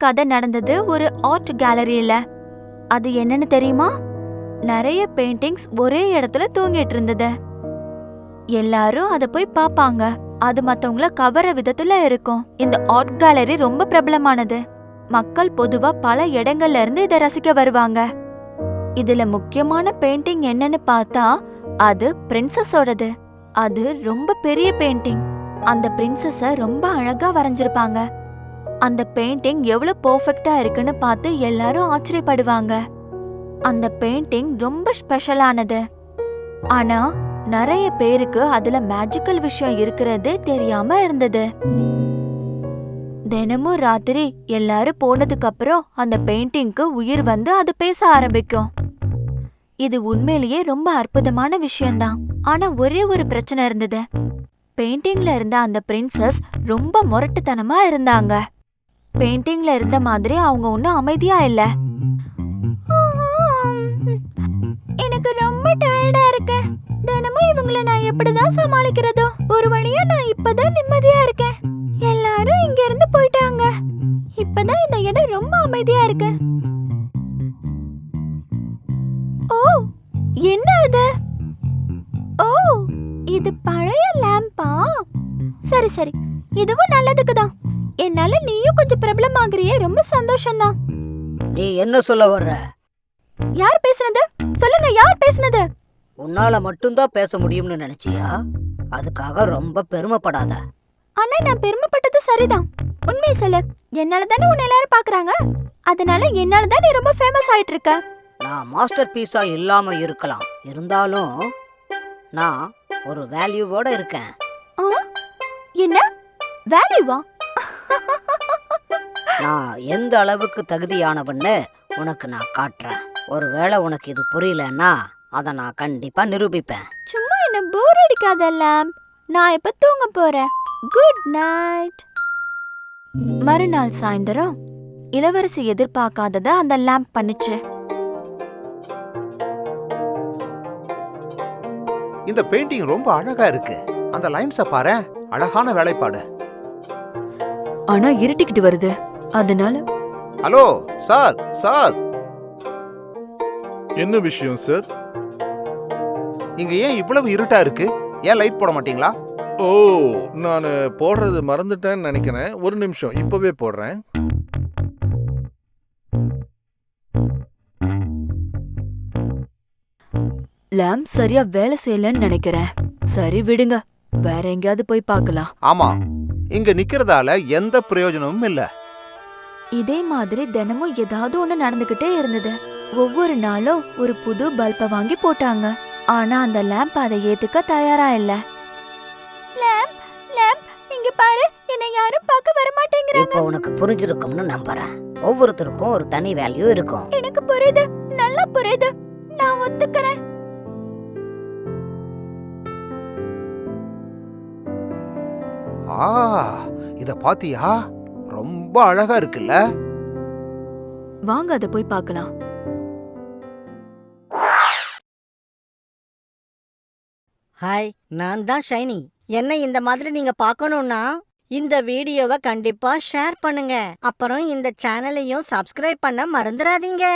கதை நடந்தது ஒரு ஆர்ட் கேலரியில. அது என்னன்னு தெரியுமா? நிறைய பெயிண்டிங்ஸ் ஒரே இடத்துல தூங்கிட்டு இருந்தது. எல்லாரும் அத போய் பாப்பாங்க. அது மத்தவங்கள கவர விதத்துல இருக்கும். இந்த ஆர்ட் கேலரி ரொம்ப பிரபலமானது. மக்கள் பொதுவா பல இடங்கள்ல இருந்து இத ரசிக்க வருவாங்க. இதுல முக்கியமான பெயிண்டிங் என்னன்னு பார்த்தா அது பிரின்சஸோடது. அது ரொம்ப பெரிய பெயிண்டிங். அந்த பிரின்சஸ ரொம்ப அழகா வரைஞ்சிருப்பாங்க. அந்த பெயிண்டிங் எவ்வளவு பெர்ஃபெக்ட்டா இருக்குன்னு பார்த்து எல்லாரும் ஆச்சரியப்படுவாங்க. அந்த பெயிண்டிங் ரொம்ப ஸ்பெஷலானது. ஆனா நிறைய பேருக்கு அதுல மேஜிக்கல் விஷயம் இருக்கிறது தெரியாம இருந்தது. தினமும் ராத்திரி எல்லாரும் போனதுக்கு அப்புறம் அந்த பெயிண்டிங்க்கு உயிர் வந்து அது பேச ஆரம்பிக்கும். இது உண்மையிலேயே ரொம்ப அற்புதமான விஷயம்தான். ஆனா ஒரே ஒரு பிரச்சனை இருந்தது. பெயிண்டிங்ல இருந்த அந்த பிரின்சஸ் ரொம்ப முரட்டுத்தனமா இருந்தாங்க. பெயிண்டிங்ல இருந்த மாதிரி அவங்க ஒன்னும் அமைதியா இல்ல. எனக்கு ரொம்ப டயர்டா இருக்கு. தினமும் இவங்கள நான் எப்படிதான் சமாளிக்கிறதோ? ஒரு வழியா நான் இப்பதான் நிம்மதியா இருக்கேன். எல்லாரும் இங்க இருந்து போயிட்டாங்க. இப்பதான் இந்த இடம் ரொம்ப அமைதியா இருக்கு. ஓ, என்ன அது? ஓ, இது பழைய லாம்பா? சரி சரி, இதுவும் நல்லதுக்குதான். என்னால நீயும் கொஞ்சம் பிரபலமாகறியே, ரொம்ப சந்தோஷம்தான். நீ என்ன சொல்ல வர்ற? யார் பேசுனது? சொல்லுங்க, யார் பேசுனது? உன்னால மட்டும்தான் பேச முடியும்னு நினைச்சியா? அதுக்காக ரொம்ப பெருமைப்படாத. ஆனா நான் பெருமைப்பட்டது சரிதான். உண்மையை சொல்லு, என்னால தானே உன்னை எல்லாரும் பாக்குறாங்க. அதனால என்னால தான் நீ ரொம்ப ஃபேமஸ் ஆயிட்டு இருக்க. நான் மாஸ்டர் பீஸா இல்லாம இருக்கலாம், இருந்தாலும் நான் ஒரு வேல்யூவோட இருக்கேன். என்ன வேல்யூவா? நான் எந்த அளவுக்கு தகுதியானவன்னு உனக்கு நான் காட்டுறேன். ஒருவேளை உனக்கு இது புரியலன்னா அதை நான் கண்டிப்பா நிரூபிப்பேன். சும்மா என்ன போர் அடிக்காத லாம்ப். நான் இப்ப தூங்க போறேன். Good night. மறுநாள் சாயந்தரம் இளவரசி எதிர்பார்க்காதத அந்த லாம்ப் பண்ணுச்சு. இந்த பெயிண்டிங் ரொம்ப அழகா இருக்கு. அந்த லைன்ஸ பாரு, அழகான வேலைப்பாடு. ஆனா இருட்டிக்கிட்டு வருது, அதனால. Hello sir, sir. என்ன விஷயம் சார்? இங்க ஏன் இவ்வளவு இருட்டா இருக்கு? ஏன் லைட் போட மாட்டீங்களா? ஓ, நான் போடுறது மறந்துட்டேன்னு நினைக்கிறேன். ஒரு நிமிஷம், இப்பவே போடுறேன். லாம்ப் சரியா வேலை செய்யலன்னு நினைக்கிறேன். சரி விடுங்க, வேற எங்கேயாவது போய் பார்க்கலாம். ஆமா, இங்க நிக்கிறதால எந்த பிரயோஜனமும் இல்ல. இதே மாதிரி தினமும் ஏதாவது ஒண்ணு நடந்துகிட்டே இருந்தது. ஒவ்வொரு நாளும் ஒரு புது பல்ப வாங்கி போட்டாங்க. ஆனா அந்த லாம்ப் அதை ஏத்துக்க தயாரா இல்ல. லாம்ப், லாம்ப், இங்க பாரு, என்னை யாரும் பார்க்க வர மாட்டேங்கறாங்க. இப்போ உனக்கு புரிஞ்சிருக்கும்னு நம்புறேன். ஒவ்வொருத்தருக்கும் ஒரு தனி வேல்யூ இருக்கும். எனக்கு புரியுது, நல்லா புரியுது. நான் ஒத்துக்கறேன். இத பாத்தியா? ரொம்ப அழகா இருக்குல்ல? வாங்க அத போய் பார்க்கலாம். ஹாய், நான் தான் ஷைனி. என்ன இந்த மாதிரி நீங்க பார்க்கணும்னா இந்த வீடியோவை கண்டிப்பா ஷேர் பண்ணுங்க. அப்புறம் இந்த சேனலையும் சப்ஸ்கிரைப் பண்ண மறந்துடாதீங்க.